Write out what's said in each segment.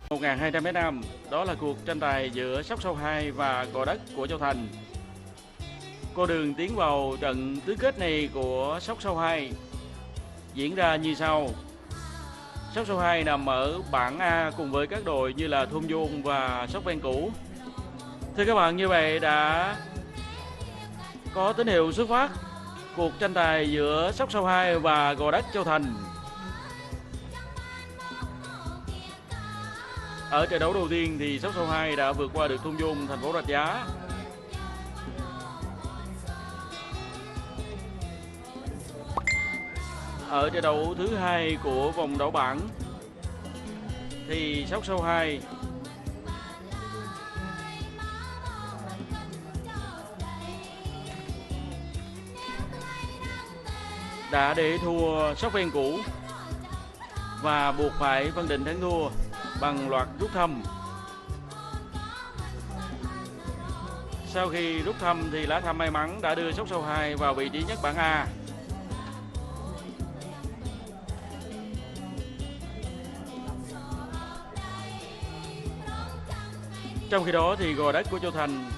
1.200m5, đó là cuộc tranh tài giữa Sóc Sâu 2 và Gò Đất của Châu Thành. Con đường tiến vào trận tứ kết này của Sóc Sâu 2 diễn ra như sau. Sóc Sâu 2 nằm ở bảng A cùng với các đội như là Thôn Dôn và Sóc Ven Cũ. Thưa các bạn, như vậy đã có tín hiệu xuất phát cuộc tranh tài giữa Sóc Sâu 2 và Gò Đất Châu Thành. Ở trận đấu đầu tiên thì Sóc Sâu 2 đã vượt qua được Thôn Dôn thành phố Rạch Giá. Ở trận đấu thứ hai của vòng đấu bảng thì Sóc Sâu 2 đã để thua Sóc Ven Cũ và buộc phải phân định thắng thua bằng loạt rút thăm. Sau khi rút thăm thì lá thăm may mắn đã đưa Sóc Sâu 2 vào vị trí nhất bảng A. Trong khi đó thì Gò Đất của Châu Thành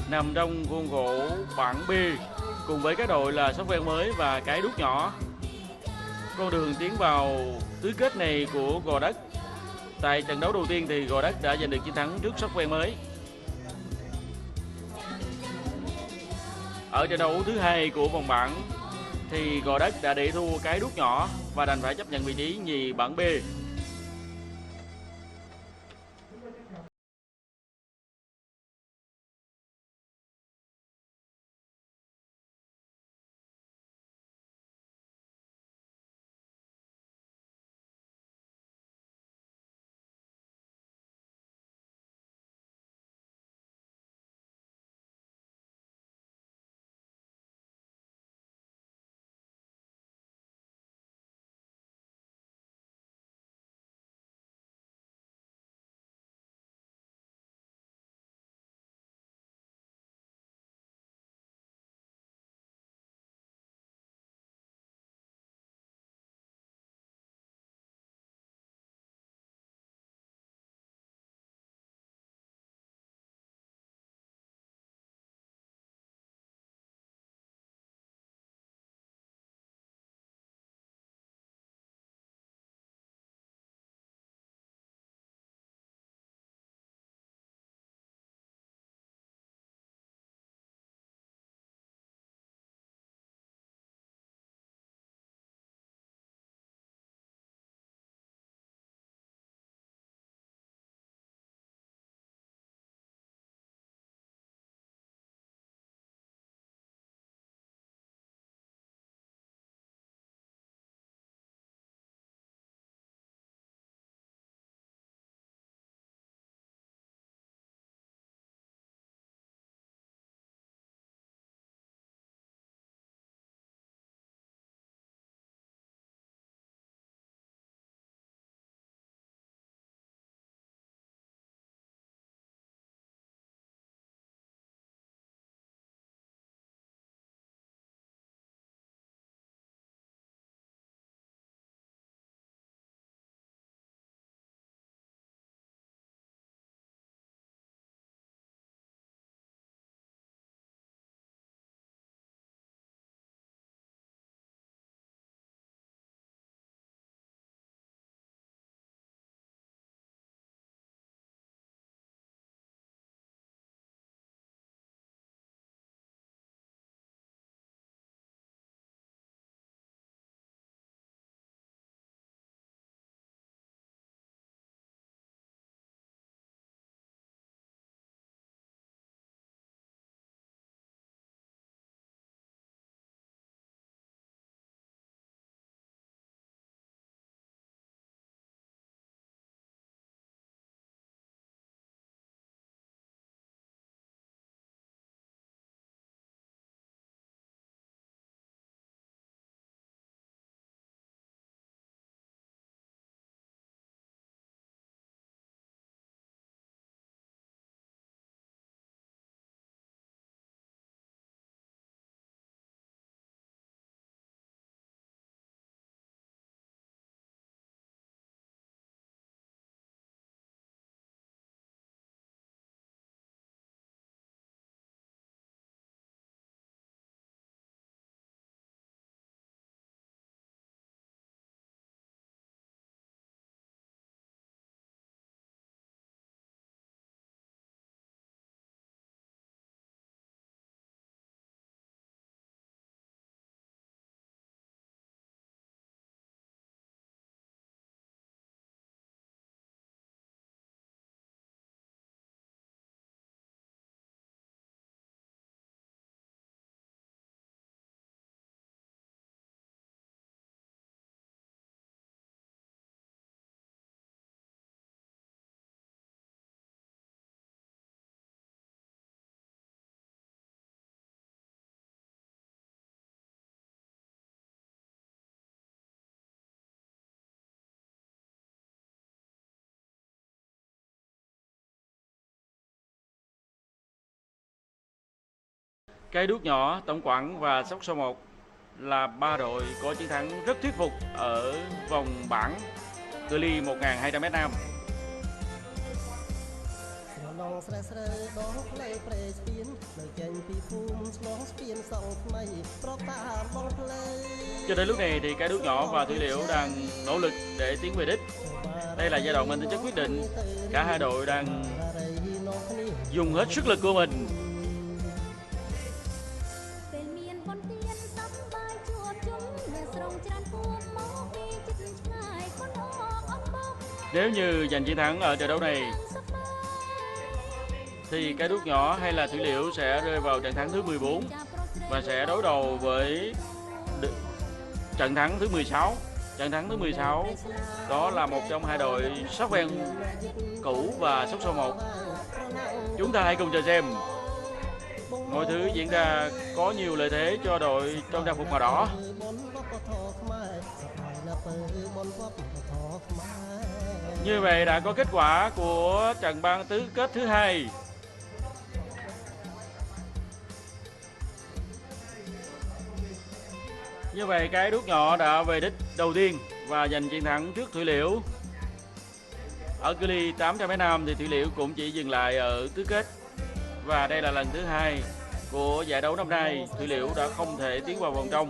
nằm trong khuôn khổ bảng B cùng với các đội là Sóc Ven Mới và Cái Đuốc Nhỏ. Con đường tiến vào tứ kết này của Gò Đất, tại trận đấu đầu tiên thì Gò Đất đã giành được chiến thắng trước Sóc Ven Mới. Ở trận đấu thứ hai của vòng bảng thì Gò Đất đã để thua Cái Đuốc Nhỏ và đành phải chấp nhận vị trí nhì bảng B. Cái Đuốc Nhỏ, Tổng Quảng và Sóc Sâu 1 là 3 đội có chiến thắng rất thuyết phục ở vòng bảng cự ly 1.200m nam. Cho đến lúc này thì Cái Đuốc Nhỏ và Thủy Liễu đang nỗ lực để tiến về đích. Đây là giai đoạn mang tính chất quyết định. Cả hai đội đang dùng hết sức lực của mình. Nếu như giành chiến thắng ở trận đấu này thì Cái Đuốc Nhỏ hay là Thủy Liễu sẽ rơi vào trận thắng thứ 14 và sẽ đối đầu với trận thắng thứ 16. Trận thắng thứ 16 đó là một trong hai đội Sóc Ven Cũ và Sóc Sâu 1. Chúng ta hãy cùng chờ xem. Mọi thứ diễn ra có nhiều lợi thế cho đội trong trang phục màu đỏ. Như vậy đã có kết quả của trận bán tứ kết thứ hai. Như vậy Cái Đuốc Nhỏ đã về đích đầu tiên và giành chiến thắng trước Thủy Liễu. Ở cự ly 800m nam thì Thủy Liễu cũng chỉ dừng lại ở tứ kết. Và đây là lần thứ hai của giải đấu năm nay, Thủy Liễu đã không thể tiến vào vòng trong.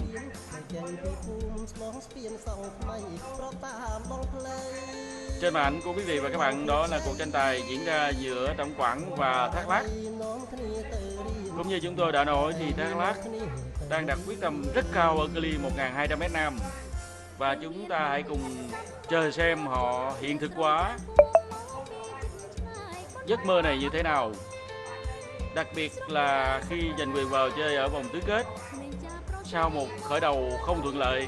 Trên màn ảnh của quý vị và các bạn, đó là cuộc tranh tài diễn ra giữa Tổng Quảng và Thác Lát. Cũng như chúng tôi đã nói thì Thác Lát đang đặt quyết tâm rất cao ở cự ly 1.200m nam. Và chúng ta hãy cùng chờ xem họ hiện thực hóa giấc mơ này như thế nào. Đặc biệt là khi giành quyền vào chơi ở vòng tứ kết sau một khởi đầu không thuận lợi,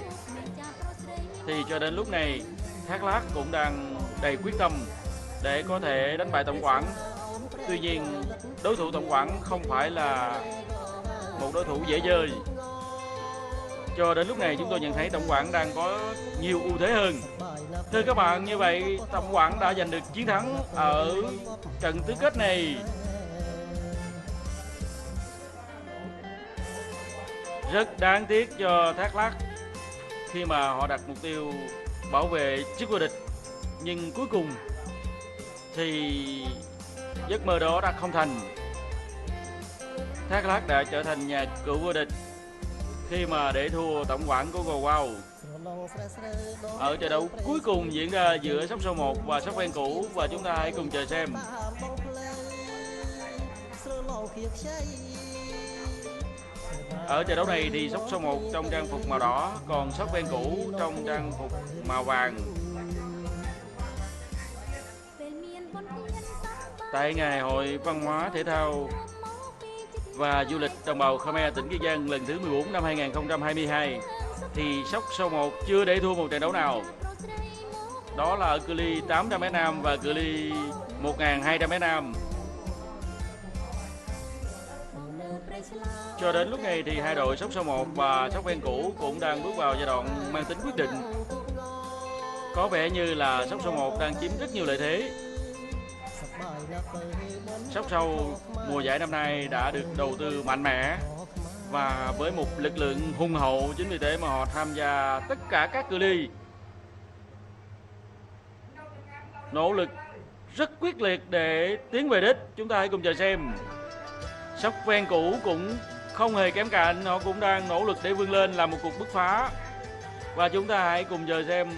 thì cho đến lúc này Thác Lát cũng đang đầy quyết tâm để có thể đánh bại Tổng Quảng. Tuy nhiên đối thủ Tổng Quảng không phải là một đối thủ dễ chơi. Cho đến lúc này chúng tôi nhận thấy Tổng Quảng đang có nhiều ưu thế hơn. Thưa các bạn, như vậy Tổng Quảng đã giành được chiến thắng ở trận tứ kết này. Rất đáng tiếc cho Thác Lát khi mà họ đặt mục tiêu bảo vệ chức vô địch, nhưng cuối cùng thì giấc mơ đó đã không thành. Thác Lát đã trở thành nhà cựu vô địch khi mà để thua Tổng Quảng của Gò Quao ở trận đấu cuối cùng diễn ra giữa Sóc Sâu 1 và Sóc Ven Cũ. Và chúng ta hãy cùng chờ xem. Ở trận đấu này thì Sóc Sâu 1 trong trang phục màu đỏ, còn Sóc Ven Cũ trong trang phục màu vàng. Tại Ngày Hội Văn hóa Thể thao và Du lịch đồng bào Khmer tỉnh Kiên Giang lần thứ 14 năm 2022 thì Sóc Sâu 1 chưa để thua một trận đấu nào. Đó là ở cự ly 800m nam và cự ly 1.200m nam. Cho đến lúc này thì hai đội Sóc Sâu 1 và Sóc Ven Cũ cũng đang bước vào giai đoạn mang tính quyết định. Có vẻ như là Sóc Sâu 1 đang chiếm rất nhiều lợi thế. Sóc Sâu mùa giải năm nay đã được đầu tư mạnh mẽ và với một lực lượng hùng hậu, chính vì thế mà họ tham gia tất cả các cự ly, nỗ lực rất quyết liệt để tiến về đích. Chúng ta hãy cùng chờ xem. Sóc Ven Cũ cũng không hề kém cạnh, họ cũng đang nỗ lực để vươn lên làm một cuộc bứt phá. Và chúng ta hãy cùng chờ xem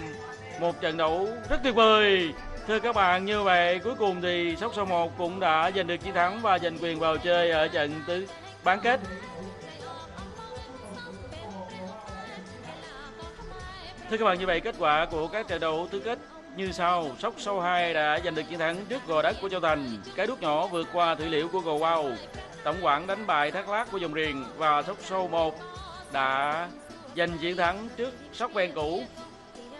một trận đấu rất tuyệt vời. Thưa các bạn, như vậy cuối cùng thì Sóc Sâu 1 cũng đã giành được chiến thắng và giành quyền vào chơi ở trận bán kết. Thưa các bạn, như vậy kết quả của các trận đấu tứ kết như sau. Sóc Sâu 2 đã giành được chiến thắng trước Gò Đất của Châu Thành. Cái Đuốc Nhỏ vượt qua Thủy Liễu của Gò Quao. Tổng Quảng đánh bại Thác Lát của Dòng Riềng. Và Sóc Sâu 1 đã giành chiến thắng trước Sóc Ven Cũ.